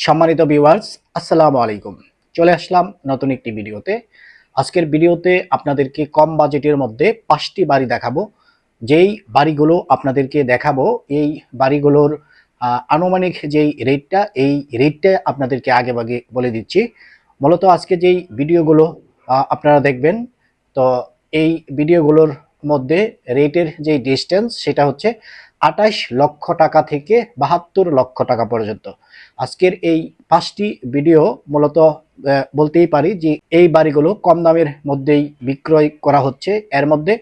সম্মানিত ভিউয়ার্স, আসসালামু আলাইকুম। চলে আসলাম নতুন একটি ভিডিওতে। আজকের ভিডিওতে আপনাদেরকে কম বাজেটের মধ্যে ৫টি বাড়ি দেখাবো। যেই বাড়িগুলো আপনাদেরকে দেখাবো, এই বাড়িগুলোর আনুমানিক যেই রেটটা, এই রেটটা আপনাদেরকে আগেভাগে বলে দিচ্ছি। মূলত আজকে যেই ভিডিওগুলো আপনারা দেখবেন, তো এই ভিডিওগুলোর মধ্যে রেটের যেই ডিস্টেন্স সেটা হচ্ছে ২৮ লক্ষ টাকা থেকে ৭২ লক্ষ টাকা পর্যন্ত। আজকের এই ৫টি ভিডিও মূলত বলতেই পারি যে এই বাড়িগুলো কম দামের মধ্যেই বিক্রয় করা হচ্ছে। এর মধ্যে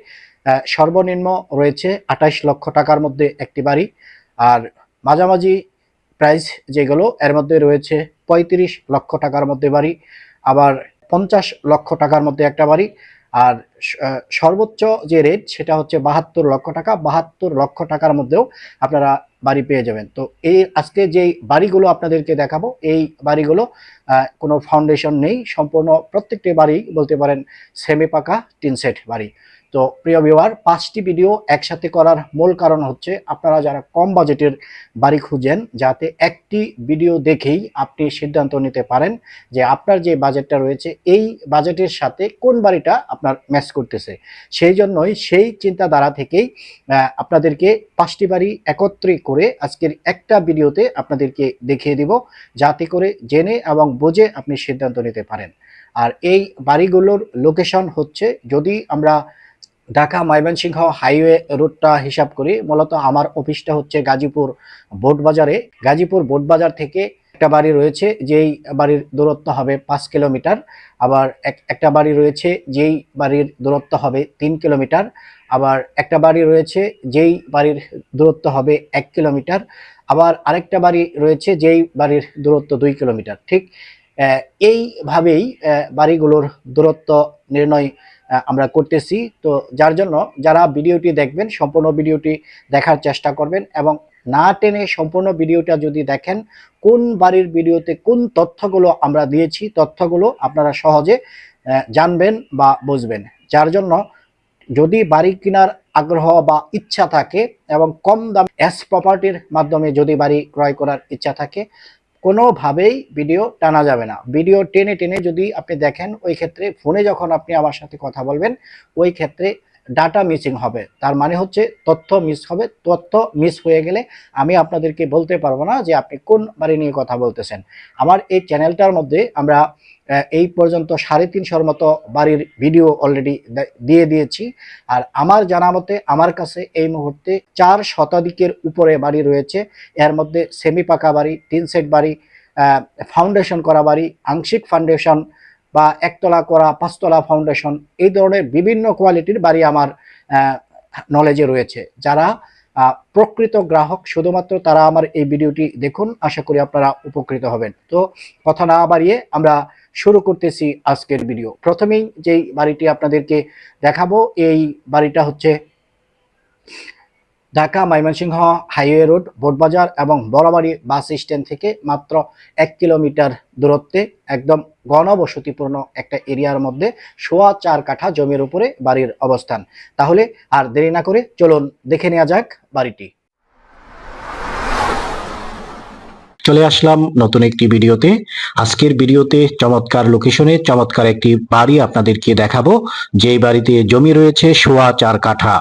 সর্বনিম্ন রয়েছে ২৮ লক্ষ টাকার মধ্যে একটি বাড়ি, আর মাঝামাঝি প্রাইস যেগুলো এর মধ্যে রয়েছে ৩৫ লক্ষ টাকার মধ্যে বাড়ি, আবার ৫০ লক্ষ টাকার মধ্যে একটা বাড়ি, আর সর্বোচ্চ যে রেট সেটা হচ্ছে ৭২ লক্ষ টাকা। ৭২ লক্ষ টাকার মধ্যেও আপনারা বাড়ি পেয়ে যাবেন। তো এই আজকে যেই বাড়িগুলো আপনাদেরকে দেখাবো, এই বাড়িগুলো কোনো ফাউন্ডেশন নেই, সম্পূর্ণ প্রত্যেকটি বাড়ি বলতে পারেন সেমি পাকা টিন সেট বাড়ি। তো প্রিয় ভিউয়ার, ৫টি ভিডিও একসাথে করার মূল কারণ হচ্ছে আপনারা যারা কম বাজেটের বাড়ি খুঁজেন, যাতে একটি ভিডিও দেখেই আপনি সিদ্ধান্ত নিতে পারেন যে আপনার যে বাজেটটা রয়েছে এই বাজেটের সাথে কোন বাড়িটা আপনার ম্যাচ করতেছে। সেই জন্যই সেই চিন্তাধারা থেকেই আপনাদেরকে ৫টি বাড়ি একত্রে করে আজকের একটা ভিডিওতে আপনাদেরকে দেখিয়ে দিব, যাতে করে জেনে এবং বুঝে আপনি সিদ্ধান্ত নিতে পারেন। আর এই বাড়িগুলোর লোকেশন হচ্ছে, যদি আমরা ঢাকা ময়মনসিংহ হাইওয়ে রুটটা হিসাব করি, মূলত আমার অফিসটা হচ্ছে গাজীপুর বোটবাজারে। গাজীপুর বোটবাজার থেকে একটা বাড়ি রয়েছে, যেই বাড়ির দূরত্ব হবে ৫ কিলোমিটার। আবার একটা বাড়ি রয়েছে যেই বাড়ির দূরত্ব হবে ৩ কিলোমিটার। আবার একটা বাড়ি রয়েছে যেই বাড়ির দূরত্ব হবে ১ কিলোমিটার। আবার আরেকটা বাড়ি রয়েছে যেই বাড়ির দূরত্ব ২ কিলোমিটার। ঠিক এইভাবেই বাড়িগুলোর দূরত্ব নির্ণয় আমরা করতেছি। তো যার জন্য যারা ভিডিওটি দেখবেন, সম্পূর্ণ ভিডিওটি দেখার চেষ্টা করবেন এবং না টেনে সম্পূর্ণ ভিডিওটা যদি দেখেন, কোন বাড়ির ভিডিওতে কোন তথ্যগুলো আমরা দিয়েছি, তথ্যগুলো আপনারা সহজে জানবেন বা বুঝবেন। যার জন্য যদি বাড়ি কেনার আগ্রহ বা ইচ্ছা থাকে এবং কম দাম এস প্রপার্টির মাধ্যমে যদি বাড়ি ক্রয় করার ইচ্ছা থাকে, কোনোভাবেই ভিডিও টানা যাবে না। ভিডিও টেনে টেনে যদি আপনি দেখেন, ওই ক্ষেত্রে ফোনে যখন আপনি আমার সাথে কথা বলবেন, ওই ক্ষেত্রে ডাটা মিসিং হবে। তার মানে হচ্ছে তথ্য মিস হবে। তথ্য মিস হয়ে গেলে আমি আপনাদেরকে বলতে পারবো না যে আপনি কোন বাড়ি নিয়ে কথা বলতেছেন। আমার এই চ্যানেলটার মধ্যে আমরা এই পর্যন্ত ৩৫০র মতো বাড়ির ভিডিও অলরেডি দিয়ে দিয়েছি। আর আমার জানা মতে আমার কাছে এই মুহূর্তে ৪ শতাধিকের উপরে বাড়ি রয়েছে। এর মধ্যে সেমি পাকা বাড়ি, টিন সেট বাড়ি, ফাউন্ডেশন করা বাড়ি, আংশিক ফাউন্ডেশন বা একতলা করা, ৫তলা ফাউন্ডেশন, এই ধরনের বিভিন্ন কোয়ালিটির বাড়ি আমার নলেজে রয়েছে। যারা প্রকৃত গ্রাহক, শুধুমাত্র তারা আমার এই ভিডিওটি দেখুন, আশা করি আপনারা উপকৃত হবেন। তো কথা না বাড়িয়ে আমরা শুরু করতেছি আজকের ভিডিও। প্রথমেই যেই বাড়িটি আপনাদেরকে দেখাবো, এই বাড়িটা হচ্ছে ঢাকা ময়মনসিংহ হাইওয়ে রোড, বোটবাজার এবং বড়বাড়ি বাস স্ট্যান্ড থেকে মাত্র ১ কিলোমিটার দূরত্বে, একদম ঘনবসতিপূর্ণ একটা এরিয়ার মধ্যে ৪.৫ কাঠা জমির উপরে বাড়ির অবস্থান। তাহলে আর দেরি না করে চলুন দেখে নেওয়া যাক বাড়িটি। চলে আসলাম নতুন একটি ভিডিওতে। আজকের ভিডিওতে চমৎকার লোকেশনে চমৎকার একটি বাড়ি আপনাদেরকে দেখাবো, যেই বাড়িতে জমি রয়েছে ৪.৫ কাঠা,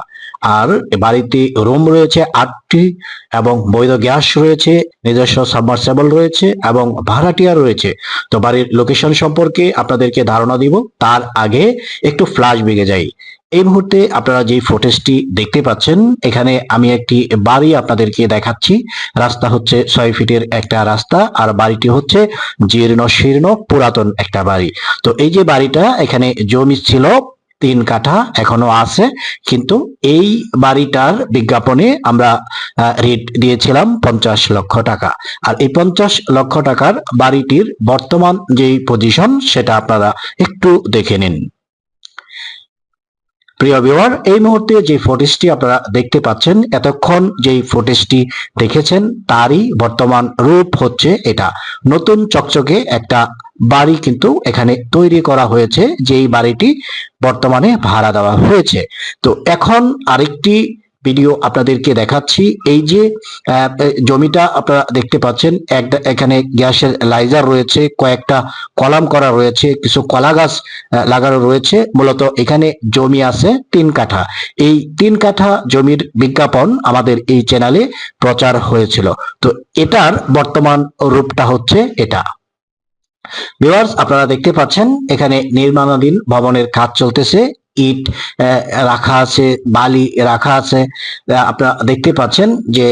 আর বাড়িতে রুম রয়েছে ৮টি এবং বৈধ গ্যাস রয়েছে, নিজস্ব সাবমার্সিবল রয়েছে এবং ভাড়াটিয়া রয়েছে। তো বাড়ির লোকেশন সম্পর্কে আপনাদেরকে ধারণা দিব, তার আগে একটু ফ্ল্যাশ ব্যাকে যাই। এই মুহূর্তে আপনারা যে ফুটেজটি দেখতে পাচ্ছেন, এখানে আমি একটি বাড়ি আপনাদেরকে দেখাচ্ছি। রাস্তা হচ্ছে ৬ ফিটের একটা রাস্তা, আর বাড়িটি হচ্ছে জীর্ণ শীর্ণ পুরাতন একটা বাড়ি। তো এই যে বাড়িটা, এখানে জমি ছিল ৩ কাঠা, এখনো আছে, কিন্তু এই বাড়িটার বিজ্ঞাপনে আমরা রেট দিয়েছিলাম ৫০ লক্ষ টাকা। আর এই ৫০ লক্ষ টাকার বাড়িটির বর্তমান যেই পজিশন সেটা আপনারা একটু দেখে নিন। প্রিয় ভিউয়ার, এই মুহূর্তে যে ফুটেজটি আপনারা দেখতে পাচ্ছেন, এতক্ষণ যেই ফুটেজটি দেখেছেন তারই বর্তমান রূপ হচ্ছে এটা। নতুন চকচকে একটা বাড়ি কিন্তু এখানে তৈরি করা হয়েছে, যেই বাড়িটি বর্তমানে ভাড়া দেওয়া হয়েছে। তো এখন আরেকটি ভিডিও আপনাদেরকে দেখাচ্ছি। এই যে জমিটা আপনারা দেখতে পাচ্ছেন, এখানে গ্যাসের লাইজার রয়েছে, কয়েকটা কলাম করা রয়েছে, কিছু কলা গাছ লাগানো রয়েছে। মূলত এখানে জমি আছে 3 কাঠা। এই 3 কাঠা জমির বিজ্ঞাপন আমাদের এই চ্যানেলে প্রচার হয়েছিল। তো এটার বর্তমান রূপটা হচ্ছে এটা। ভিউয়ার্স, আপনারা দেখতে পাচ্ছেন এখানে নির্মাণাধীন ভবনের কাজ চলতেছে। ইট রাখা আছে, বালি রাখা আছে। আপনারা দেখতে পাচ্ছেন যে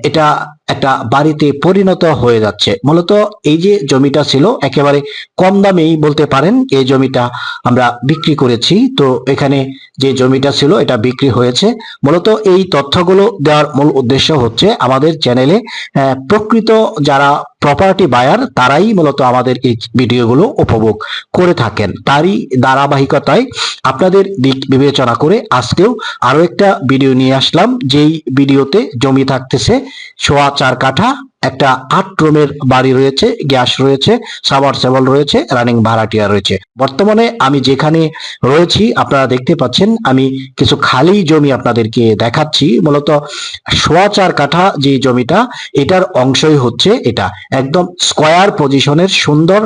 এটা একটা বাড়িতে পরিণত হয়ে যাচ্ছে। মূলত এই যে জমিটা ছিল একেবারে কম দামেই বলতে পারেন এই জমিটা আমরা বিক্রি করেছি। তো এখানে যে জমিটা ছিল এটা বিক্রি হয়েছে। মূলত এই তথ্যগুলো দেওয়ার মূল উদ্দেশ্য হচ্ছে আমাদের চ্যানেলে প্রকৃত যারা প্রপার্টি বায়ার তারাই মূলত আমাদের এই ভিডিওগুলো উপভোগ করে থাকেন। তারই ধারাবাহিকতায় আপনাদের দিক বিবেচনা করে আজকেও আরো একটা ভিডিও নিয়ে আসলাম। যেই ভিডিওতে জমি থাকতেছে 4.25 কাঠা, একটা 8 রুমের বাড়ি রয়েছে, গ্যাস রয়েছে, সাবমার্সিবল রয়েছে, রানিং ভাড়াটিয়া রয়েছে। বর্তমানে আমি যেখানে রয়েছি আপনারা দেখতে পাচ্ছেন আমি কিছু খালি জমি আপনাদেরকে দেখাচ্ছি। মূলত 4.25 কাঠা যে জমিটা, এটার অংশই হচ্ছে এটা। একদম স্কয়ার পজিশনের সুন্দর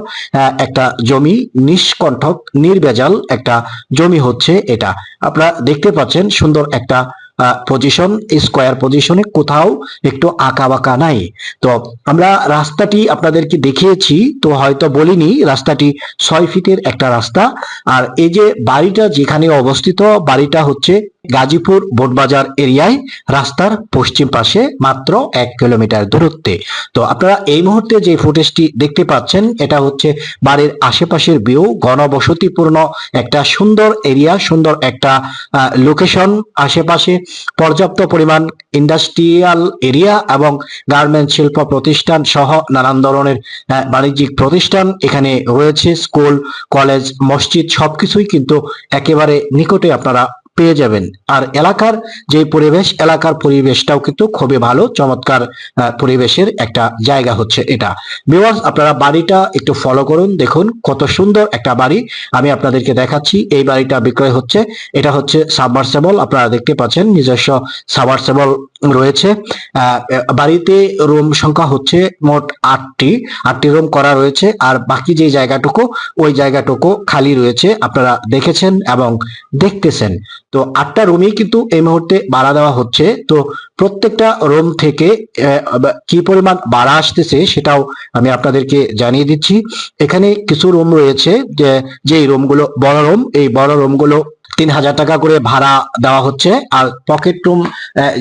একটা জমি, নিষ্কণ্টক নির্ভেজাল একটা জমি হচ্ছে এটা। আপনারা দেখতে পাচ্ছেন সুন্দর একটা পজিশন, স্কয়ার পজিশনে, কোথাও একটু আঁকা বাঁকা নাই। তো আমরা রাস্তাটি আপনাদেরকে দেখিয়েছি, তো হয়তো বলিনি রাস্তাটি 6 ফিটের একটা রাস্তা। আর এই যে বাড়িটা যেখানে অবস্থিত, বাড়িটা হচ্ছে গাজীপুর বোটবাজার এরিয়ায়, রাস্তার পশ্চিম পাশে মাত্র 1 কিলোমিটার দূরত্বে। তো আপনারা এই মুহূর্তে যে ফুটেজটি দেখতে পাচ্ছেন এটা হচ্ছে বাড়ির আশেপাশের ভিউ। ঘনবসতিপূর্ণ একটা সুন্দর এরিয়া, সুন্দর একটা লোকেশন, আশেপাশে পর্যাপ্ত পরিমাণ ইন্ডাস্ট্রিয়াল এরিয়া এবং গার্মেন্টস শিল্প প্রতিষ্ঠান সহ নানান ধরনের বাণিজ্যিক প্রতিষ্ঠান এখানে রয়েছে। স্কুল, কলেজ, মসজিদ সবকিছুই কিন্তু একেবারে নিকটে আপনারা পেয়ে যাবেন। আর এলাকার যে পরিবেশ, এলাকার পরিবেশটাও কিন্তু খুবই ভালো, চমৎকার পরিবেশের একটা জায়গা হচ্ছে এটা। ভিউয়ার্স, আপনারা বাড়িটা একটু ফলো করুন, দেখুন কত সুন্দর একটা বাড়ি আমি আপনাদেরকে দেখাচ্ছি। এই বাড়িটা বিক্রয় হচ্ছে। এটা হচ্ছে সাবমার্সিবল, আপনারা দেখতে পাচ্ছেন নিজস্ব সাবমার্সিবল রয়েছে। বাড়িতে রুম সংখ্যা হচ্ছে মোট 8টি রুম করা রয়েছে। আর বাকি যে জায়গাটুকু, ওই জায়গাটুকু খালি রয়েছে, আপনারা দেখেছেন এবং দেখতেছেন। তো 8টা রুমই কিন্তু এই মুহূর্তে ভাড়া দেওয়া হচ্ছে। তো প্রত্যেকটা রুম থেকে কি পরিমাণ ভাড়া আসতেছে সেটাও আমি আপনাদেরকে জানিয়ে দিচ্ছি। এখানে কিছু রুম রয়েছে যে রুমগুলো বড় রুম, এই বড় রুমগুলো 3000 টাকা করে ভাড়া দেওয়া হচ্ছে। আর পকেট রুম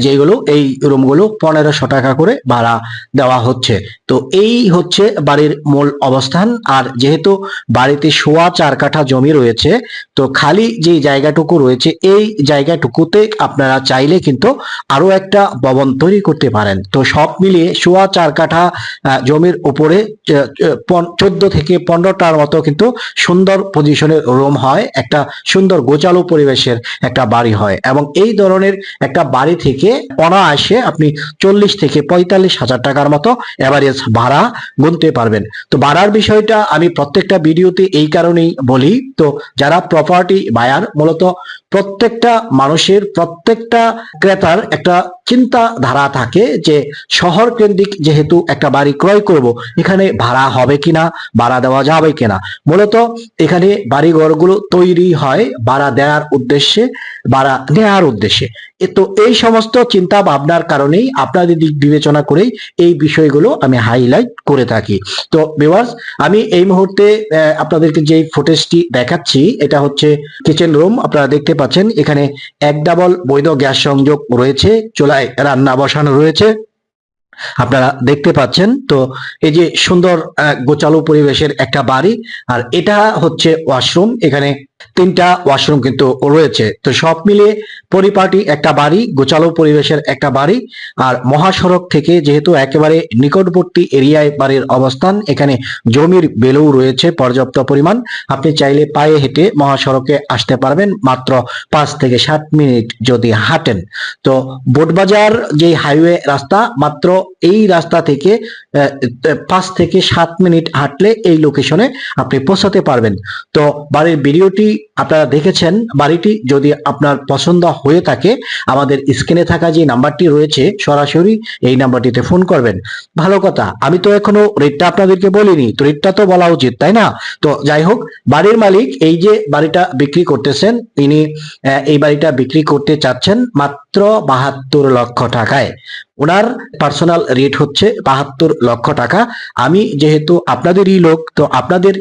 যেগুলো, এই রুমগুলো 1500 টাকা করে ভাড়া দেওয়া হচ্ছে। তো এই হচ্ছে বাড়ির মূল অবস্থান। আর যেহেতু বাড়িতে 4.25 কাঠা জমি রয়েছে, তো খালি যে জায়গাটুকু রয়েছে এই জায়গাটুকুতে আপনারা চাইলে কিন্তু আরো একটা ভবন তৈরি করতে পারেন। তো সব মিলিয়ে 4.25 কাঠা জমির উপরে 14 থেকে 15টার মতো কিন্তু সুন্দর পজিশনের রুম হয়, একটা সুন্দর গোছালো পরিবেশের একটা বাড়ি হয়। এবং এই ধরনের একটা বাড়ি থেকে অনায়াসে আপনি 40 থেকে 45,000 টাকার মতো এভারেজ ভাড়া গুনতে পারবেন। তো ভাড়ার বিষয়টা আমি প্রত্যেকটা ভিডিওতে এই কারণেই বলি, তো যারা প্রপার্টি বায়ার, মূলত প্রত্যেকটা মানুষের, প্রত্যেকটা ক্রেতার একটা চিন্তা ধারা থাকে যে শহর কেন্দ্রিক যেহেতু একটা বাড়ি ক্রয় করব, এখানে ভাড়া হবে কিনা, ভাড়া দেওয়া যাবে কিনা। মূলত এখানে বাড়ি ঘরগুলো তৈরি হয় ভাড়া দেওয়ার উদ্দেশ্যে, ভাড়া নেওয়ার উদ্দেশ্যে। তো এই সমস্ত চিন্তা ভাবনার কারণেই, আপনাদের দিক বিবেচনা করেই এই বিষয়গুলো আমি হাইলাইট করে থাকি। তো ভিউয়ার্স, আমি এই মুহূর্তে আপনাদেরকে যে ফুটেজটি দেখাচ্ছি এটা হচ্ছে কিচেন রুম। আপনারা দেখতে পাচ্ছেন এখানে 1 ডাবল বৈধ গ্যাস সংযোগ রয়েছে, চুলায় রান্না বসানো রয়েছে, আপনারা দেখতে পাচ্ছেন। তো এই যে সুন্দর গোছালো পরিবেশের একটা বাড়ি। আর এটা হচ্ছে ওয়াশরুম, এখানে 3টা ওয়াশরুম কিন্তু রয়েছে। তো সব মিলিয়ে পরিপাটি একটা বাড়ি, গোছালো পরিবেশের একটা বাড়ি। আর মহাসড়ক থেকে যেহেতু একেবারে নিকটবর্তী এরিয়ায় বাড়ির অবস্থান, এখানে জমির ভ্যালু রয়েছে পর্যাপ্ত পরিমাণ। আপনি চাইলে পায়ে হেঁটে মহাসড়কে আসতে পারবেন মাত্র 5 থেকে 7 মিনিট যদি হাঁটেন। তো বোটবাজার যে হাইওয়ে রাস্তা, মাত্র এই রাস্তা থেকে 5 থেকে 7 মিনিট হাঁটলে এই লোকেশনে আপনি পৌঁছাতে পারবেন। তো বাড়ির ভিডিওটি আপনারা দেখেছেন, বাড়িটি যদি আপনার পছন্দ হয়ে থাকে আমাদের স্ক্রিনে থাকা যে নাম্বারটি রয়েছে সরাসরি এই নাম্বারটিতে ফোন করবেন। ভালো কথা, আমি তো এখনো রেটটা আপনাদেরকে বলিনি, তো রেটটা তো বলা উচিত তাই না? তো যাই হোক, বাড়ির মালিক এই যে বাড়িটা বিক্রি করতেছেন, ইনি এই বাড়িটা বিক্রি করতে চাচ্ছেন মাত্র 72 লক্ষ টাকায়। ওনার পার্সোনাল রেট হচ্ছে 72 লক্ষ টাকা। আমি যেহেতু আপনাদেরই লোক, তো আপনাদের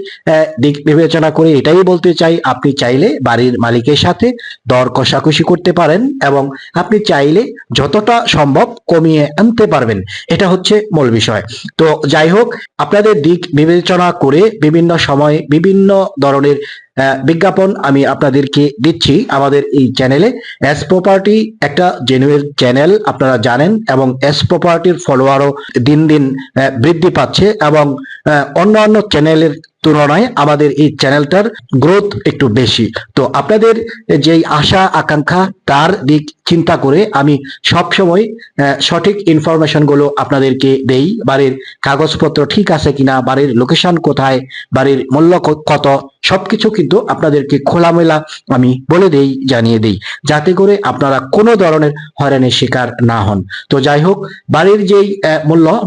দিক বিবেচনা করে এটাই বলতে চাই, আপনি চাইলে বাড়ির মালিকের সাথে দর কষাকষি করতে পারেন এবং আপনি চাইলে যতটা সম্ভব কমিয়ে আনতে পারবেন। এটা হচ্ছে মূল বিষয়। তো যাই হোক, আপনাদের দিক বিবেচনা করে বিভিন্ন সময় বিভিন্ন ধরনের বিজ্ঞাপন আমি আপনাদেরকে দিচ্ছি আমাদের এই চ্যানেলে। এস প্রপার্টি একটা জেনুইন চ্যানেল, আপনারা জানেন, এবং এস প্রপার্টির ফলোয়ারও দিন দিন বৃদ্ধি পাচ্ছে এবং অন্যান্য চ্যানেলের তুলনায় আমাদের এই চ্যানেলটার গ্রোথ একটু বেশি। তো আপনাদের যেই আশা আকাঙ্ক্ষা তার দিক চিন্তা করে আমি সবসময় সঠিক ইনফরমেশন গুলো আপনাদেরকে দেই। বাড়ির কাগজপত্র ঠিক আছে কিনা, বাড়ির লোকেশন কোথায়, বাড়ির মূল্য কত, সবকিছু কিন্তু আপনাদেরকে খোলামেলা আমি বলে দেই, জানিয়ে দেই, যাতে করে আপনারা কোনো ধরনের হয়রানির শিকার না হন। তো যাই হোক, বাড়ির যেই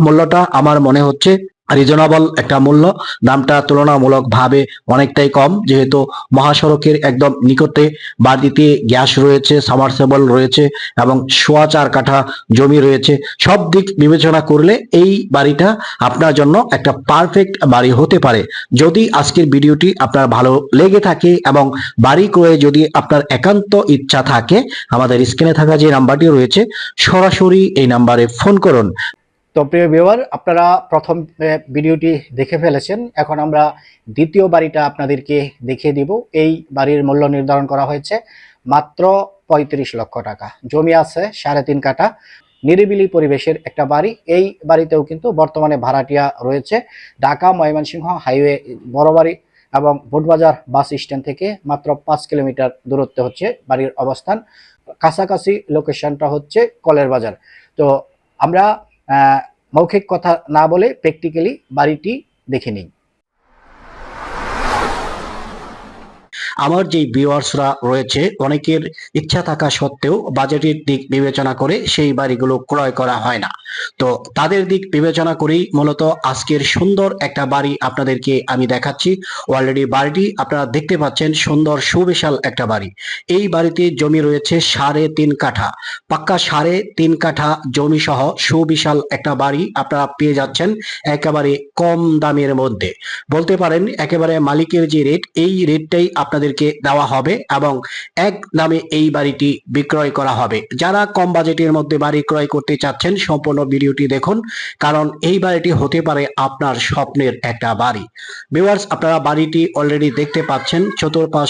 মূল্যটা আমার মনে হচ্ছে রিজনেবল একটা মূল্য। দামটা তুলনামূলক ভাবে অনেকটাই কম, যেহেতু মহাসড়কের একদম নিকটে বাড়িতে গ্যাস রয়েছে, সামারসেবল রয়েছে এবং 4.25 কাঠা জমি রয়েছে। সব দিক বিবেচনা করলে এই বাড়িটা আপনার জন্য একটা পারফেক্ট বাড়ি হতে পারে। যদি আজকের ভিডিওটি আপনার ভালো লেগে থাকে এবং বাড়ি ক্রয়ে যদি আপনার একান্ত ইচ্ছা থাকে, আমাদের স্ক্রিনে থাকা যে নাম্বারটি রয়েছে সরাসরি এই নাম্বারে ফোন করুন। তো প্রিয় ভিউয়ার, আপনারা প্রথম ভিডিওটি দেখে ফেলেছেন, এখন আমরা দ্বিতীয় বাড়িটা আপনাদেরকে দেখিয়ে দিব। এই বাড়ির মূল্য নির্ধারণ করা হয়েছে মাত্র 35 লক্ষ টাকা। জমি আছে 3.5 কাঠা, নিরিবিলি পরিবেশের একটা বাড়ি। এই বাড়িতেও কিন্তু বর্তমানে ভাড়াটিয়া রয়েছে। ঢাকা ময়মনসিংহ হাইওয়ে বড় বাড়ি এবং ভোটবাজার বাস স্ট্যান্ড থেকে মাত্র 5 কিলোমিটার দূরত্বে হচ্ছে বাড়ির অবস্থান। কাছাকাছি লোকেশনটা হচ্ছে কলের বাজার। তো আমরা মৌখিক কথা না বলে প্র্যাকটিক্যালি বাড়িটি দেখে নিই। আমার যে ভিউয়ার্সরা রয়েছে অনেকের ইচ্ছা থাকা সত্ত্বেও বাজেটের দিক বিবেচনা করে সেই বাড়িগুলো ক্রয় করা হয় না। তো তাদের দিক বিবেচনা করেই মূলত আজকের সুন্দর একটা বাড়ি আপনাদেরকে আমি দেখাচ্ছি। অলরেডি বাড়িটি আপনারা দেখতে পাচ্ছেন, সুন্দর সুবিশাল একটা বাড়ি। এই বাড়িতে জমি রয়েছে 3.5 কাঠা, পাক্কা 3.5 কাঠা জমি সহ সুবিশাল একটা বাড়ি আপনারা পেয়ে যাচ্ছেন একেবারে কম দামের মধ্যে। বলতে পারেন একেবারে মালিকের যে রেট, এই রেটটাই আপনাদেরকে দেওয়া হবে এবং এক দামে এই বাড়িটি বিক্রয় করা হবে। যারা কম বাজেটের মধ্যে বাড়ি ক্রয় করতে চাচ্ছেন সম্পূর্ণ ভিডিওটি দেখুন, কারণ এই বাড়িটি হতে পারে আপনার স্বপ্নের একটা বাড়ি। ভিউয়ার্স, আপনারা বাড়িটি অলরেডি দেখতে পাচ্ছেন, চতুর্পাশ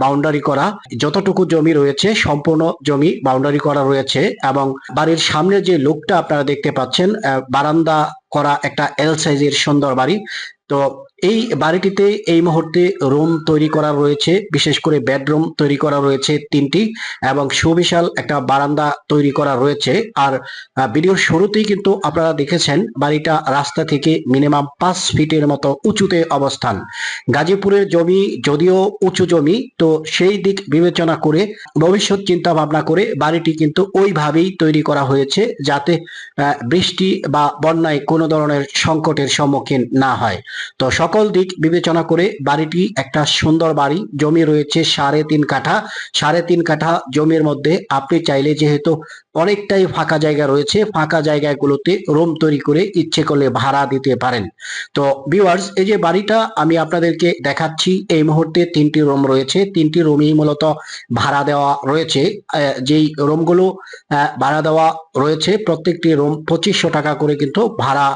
বাউন্ডারি করা, যতটুকু জমি রয়েছে সম্পূর্ণ জমি বাউন্ডারি করা রয়েছে এবং বাড়ির সামনে যে লুকটা আপনারা দেখতে পাচ্ছেন, বারান্দা করা একটা এল সাইজের সুন্দর বাড়ি। তো এই বাড়িটিতে এই মুহূর্তে রুম তৈরি করা রয়েছে, বিশেষ করে বেডরুম তৈরি করা রয়েছে 3টি এবং সুবিশাল একটা বারান্দা তৈরি করা রয়েছে। আর ভিডিওর শুরুতেই কিন্তু আপনারা দেখেছেন বাড়িটা রাস্তা থেকে মিনিমাম 5 ফিটের মতো উঁচুতে অবস্থান। গাজীপুরের জমি যদিও উঁচু জমি, তো সেই দিক বিবেচনা করে ভবিষ্যৎ চিন্তা ভাবনা করে বাড়িটি কিন্তু ওইভাবেই তৈরি করা হয়েছে, যাতে বৃষ্টি বা বন্যায় কোনো ধরনের সংকটের সম্মুখীন না হয়। তো সকল দিক বিবেচনা করে বাড়িটি একটা সুন্দর বাড়ি। জমি রয়েছে 3.5 কাঠা। 3.5 কাঠা জমির মধ্যে আপনি চাইলে, যেহেতু অনেকটাই ফাঁকা জায়গা রয়েছে, ফাঁকা জায়গাগুলোতে রুম তৈরি করে ইচ্ছে করলে ভাড়া দিতে পারেন। তো ভিউয়ার্স, এই যে বাড়িটা আমি আপনাদেরকে দেখাচ্ছি, এই মুহূর্তে 3টি রুম রয়েছে। 3টি রুমই মূলত ভাড়া দেওয়া রয়েছে। যেই রুমগুলো ভাড়া দেওয়া রয়েছে প্রত্যেকটি রুম 2500 টাকা করে কিন্তু ভাড়া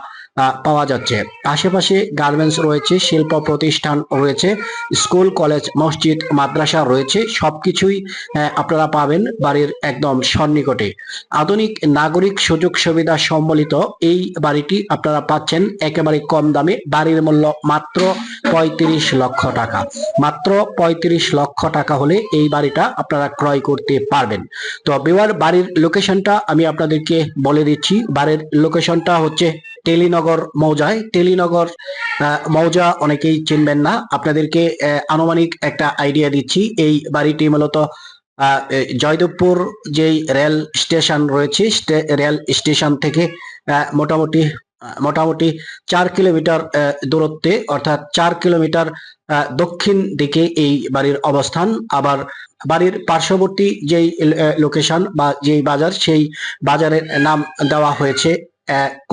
পাওয়া যাচ্ছে। আশেপাশে গার্মেন্টস রয়েছে, শিল্প প্রতিষ্ঠান রয়েছে, স্কুল কলেজ মসজিদ মাদ্রাসা রয়েছে, সবকিছুই আপনারা পাবেন বাড়ির একদম সন্নিকটে। আধুনিক নাগরিক সুযোগ সুবিধা সম্বলিত এই বাড়িটি আপনারা পাচ্ছেন একেবারে কম দামে। বাড়ির মূল্য মাত্র 35 লক্ষ টাকা। মাত্র 35 লক্ষ টাকা হলে এই বাড়িটা আপনারা ক্রয় করতে পারবেন। তো বিবার বাড়ির লোকেশনটা আমি আপনাদেরকে বলে দিচ্ছি। বাড়ির লোকেশনটা হচ্ছে টেলিনগর মৌজায়। টেলিনগর মৌজা অনেকেই চিনবেন না, আপনাদেরকে আনুমানিক একটা আইডিয়া দিচ্ছি। এই বাড়িটি মূলত জয়দেবপুর যেই রেল স্টেশন রয়েছে, রেল স্টেশন থেকে মোটামুটি মোটামুটি 4 কিলোমিটার দূরত্বে, অর্থাৎ 4 কিলোমিটার দক্ষিণ দিকে এই বাড়ির অবস্থান। আবার বাড়ির পার্শ্ববর্তী যেই লোকেশন বা যেই বাজার, সেই বাজারের নাম দেওয়া হয়েছে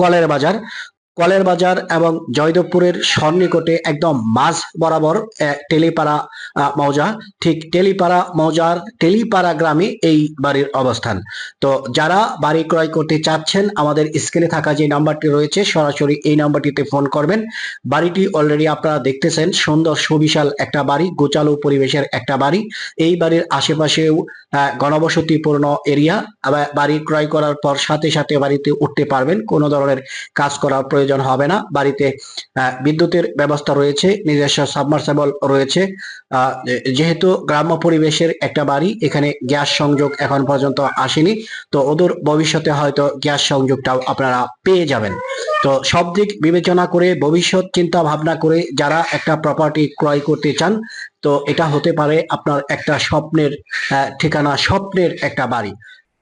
কলের বাজার। কলের বাজার এবং জয়দেবপুরের সন্নিকটে একদম মাঝ বরাবর টেলিপাড়া মৌজা। ঠিক টেলিপাড়া মৌজার টেলিপাড়া গ্রামে এই বাড়ির অবস্থান। তো যারা বাড়ি ক্রয় করতে চাচ্ছেন, আমাদের স্ক্রিনে থাকা যে নাম্বারটি রয়েছে, সরাসরি এই নাম্বারটিতে ফোন করবেন। বাড়িটি অলরেডি আপনারা দেখতেছেন, সুন্দর সুবিশাল একটা বাড়ি, গোছালো পরিবেশের একটা বাড়ি। এই বাড়ির আশেপাশেও ঘনবসতিপূর্ণ এরিয়া। আবার বাড়ি ক্রয় করার পর সাথে সাথে বাড়িতে উঠতে পারবেন, কোনো ধরনের কাজ করার প্রয়োজন হবে না। বাড়িতে বিদ্যুতের ব্যবস্থা রয়েছে, নিজস্ব সাবমার্সিবল রয়েছে। যেহেতু গ্রাম্য পরিবেশের একটা বাড়ি, এখানে গ্যাস সংযোগ এখন পর্যন্ত আসেনি, তো ওদের ভবিষ্যতে হয়তো গ্যাস সংযোগটাও আপনারা পেয়ে যাবেন। তো সব দিক বিবেচনা করে, ভবিষ্যৎ চিন্তা ভাবনা করে যারা একটা প্রপার্টি ক্রয় করতে চান, তো এটা হতে পারে আপনার একটা স্বপ্নের ঠিকানা, স্বপ্নের একটা বাড়ি।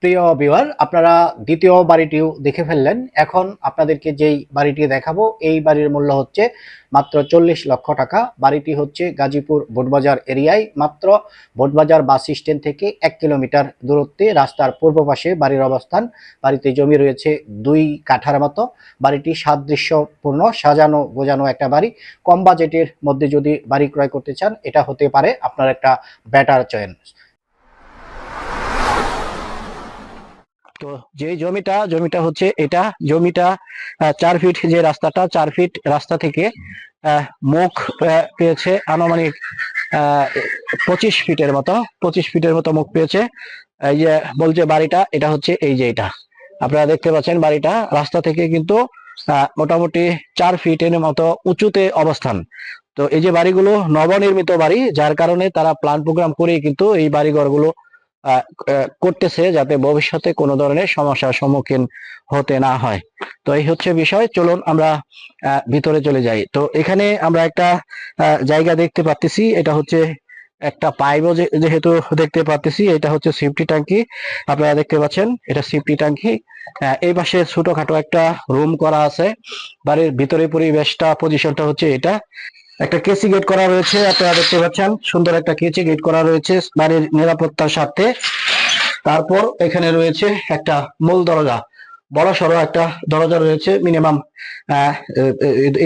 প্রিয় ভিউয়ার, আপনারা দ্বিতীয় বাড়িটিও দেখে ফেললেন। এখন আপনাদেরকে যেই বাড়িটি দেখাবো, এই বাড়ির মূল্য হচ্ছে মাত্র 40 লক্ষ টাকা। বাড়িটি হচ্ছে গাজীপুর বোটবাজার এরিয়ায়, মাত্র বোটবাজার বাস স্ট্যান্ড থেকে 1 কিলোমিটার দূরত্বে, রাস্তার পূর্ব পাশে বাড়ির অবস্থান। বাড়িতে জমি রয়েছে 2 কাঠার মতো। বাড়িটি সাদৃশ্যপূর্ণ, সাজানো গোজানো একটা বাড়ি। কম বাজেটের মধ্যে যদি বাড়ি ক্রয় করতে চান, এটা হতে পারে আপনার একটা বেটার চয়েস। তো যে জমিটা হচ্ছে এটা, জমিটা 4 ফিট, যে রাস্তাটা 4 ফিট রাস্তা থেকে মুখ পেয়েছে আনুমানিক 25 ফিটের মতো, 25 ফিটের মতো মুখ পেয়েছে। এই যে বলছে বাড়িটা, এটা হচ্ছে এই যে এটা আপনারা দেখতে পাচ্ছেন, বাড়িটা রাস্তা থেকে কিন্তু মোটামুটি 4 ফিটের মতো উঁচুতে অবস্থান। তো এই যে বাড়িগুলো নবনির্মিত বাড়ি, যার কারণে তারা প্ল্যান প্রোগ্রাম করে কিন্তু এই বাড়িঘরগুলো করতেছে, যাতে ভবিষ্যতে কোনো ধরনের সমস্যার সম্মুখীন হতে না হয়। তো এই হচ্ছে বিষয়। চলুন আমরা ভিতরে চলে যাই। তো এখানে আমরা একটা জায়গা দেখতে পাচ্ছি, এটা হচ্ছে একটা পাইপও যেহেতু দেখতে পাচ্ছি, এটা হচ্ছে সেফটি ট্যাঙ্কি। আপনারা দেখতে পাচ্ছেন, এটা সেফটি ট্যাঙ্কি। এই পাশে ছোটখাটো একটা রুম করা আছে। বাড়ির ভিতরে পরিবেশটা, পজিশনটা হচ্ছে এটা। একটা কেসি গেট করা রয়েছে, আপনারা দেখতে পাচ্ছেন, সুন্দর একটা কেসি গেট করা রয়েছে বাড়ির নিরাপত্তার স্বার্থে। তারপর এখানে রয়েছে একটা মূল দরজা, বড় সড়ো একটা দরজা রয়েছে, মিনিমাম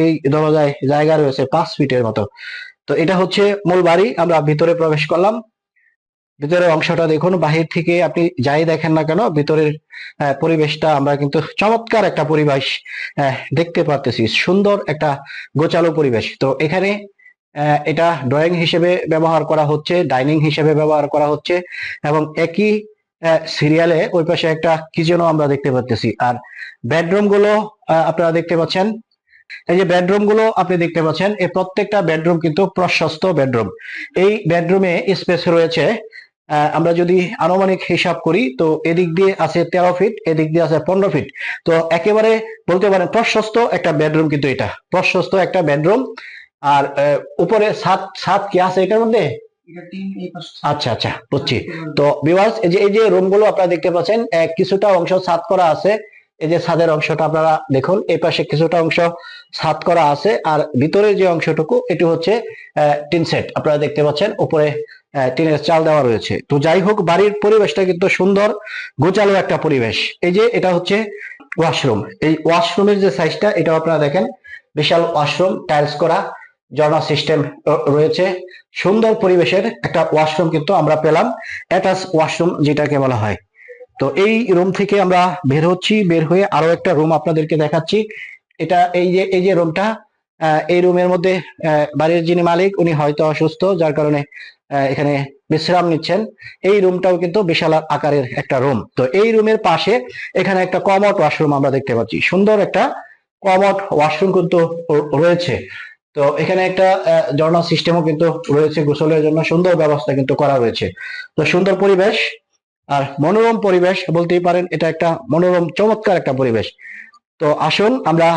এই দরজায় জায়গা রয়েছে 5 ফিটের মতো। তো এটা হচ্ছে মূল বাড়ি। আমরা ভিতরে প্রবেশ করলাম। ভিতরের অংশটা দেখুন, বাহির থেকে আপনি যাই দেখেন না কেন, ভিতরের পরিবেশটা আমরা কিন্তু চমৎকার একটা পরিবেশ দেখতে পারতেছি, সুন্দর একটা গোছালো পরিবেশ। তো এখানে এটা ড্রয়িং হিসেবে ব্যবহার করা হচ্ছে, ডাইনিং হিসেবে ব্যবহার করা হচ্ছে, এবং একই সিরিয়ালে ওই পাশে একটা কিচেনও আমরা দেখতে পাচ্ছি। আর বেডরুম গুলো আপনারা দেখতে পাচ্ছেন, এই যে বেডরুম গুলো আপনি দেখতে পাচ্ছেন, এই প্রত্যেকটা বেডরুম কিন্তু প্রশস্ত বেডরুম। এই বেডরুমে স্পেস রয়েছে, আমরা যদি আনুমানিক হিসাব করি, তো এদিক দিয়ে আছে 13 ফিট, এদিক দিয়ে আছে 15 ফিট। তো একেবারে বলতে পারেন প্রশস্ত একটা বেডরুম, কিন্তু এটা প্রশস্ত একটা বেডরুম। আর উপরে ছাদ কি আছে এটার মধ্যে? আচ্ছা আচ্ছা, বুঝছি। তো ভিউয়ার্স, এই যে রুম গুলো আপনারা দেখতে পাচ্ছেন, কিছুটা অংশ ছাদ করা আছে। এই যে ছাদের অংশটা আপনারা দেখুন, এই পাশে কিছুটা অংশ ছাদ করা আছে, আর ভিতরে যে অংশটুকু, এটি হচ্ছে টিন সেট। আপনারা দেখতে পাচ্ছেন উপরে টিনের চাল দেওয়া রয়েছে। তো যাই হোক, বাড়ির পরিবেশটা কিন্তু সুন্দর গোছালো একটা পরিবেশ। এই যে এটা হচ্ছে ওয়াশরুম। এই ওয়াশরুমের যে সাইজটা, এটা আপনারা দেখেন, বিশাল ওয়াশরুম, টাইলস করা, ঝর্ণা সিস্টেম রয়েছে। সুন্দর পরিবেশের একটা ওয়াশরুম কিন্তু আমরা পেলাম, অ্যাটাচ ওয়াশরুম যেটাকে বলা হয়। তো এই রুম থেকে আমরা বের হচ্ছি, বের হয়ে আরো একটা রুম আপনাদেরকে দেখাচ্ছি। এটা এই যে রুমটা, এই রুমের মধ্যে বাড়ির যিনি মালিক, উনি হয়তো অসুস্থ, যার কারণে এখানে বিশ্রাম নিচ্ছেন। এই রুমটাও কিন্তু বিশাল আকারের একটা রুম। তো এই রুমের পাশে এখানে একটা কমোড ওয়াশরুম আমরা দেখতে পাচ্ছি, সুন্দর একটা কমোড ওয়াশরুম কিন্তু রয়েছে। তো এখানে একটা ঝর্ণা সিস্টেমও কিন্তু রয়েছে, গোসলের জন্য সুন্দর ব্যবস্থা কিন্তু করা রয়েছে। তো সুন্দর পরিবেশ আর মনোরম পরিবেশ বলতেই পারেন, এটা একটা মনোরম চমৎকার একটা পরিবেশ। তো তো আসুন আমরা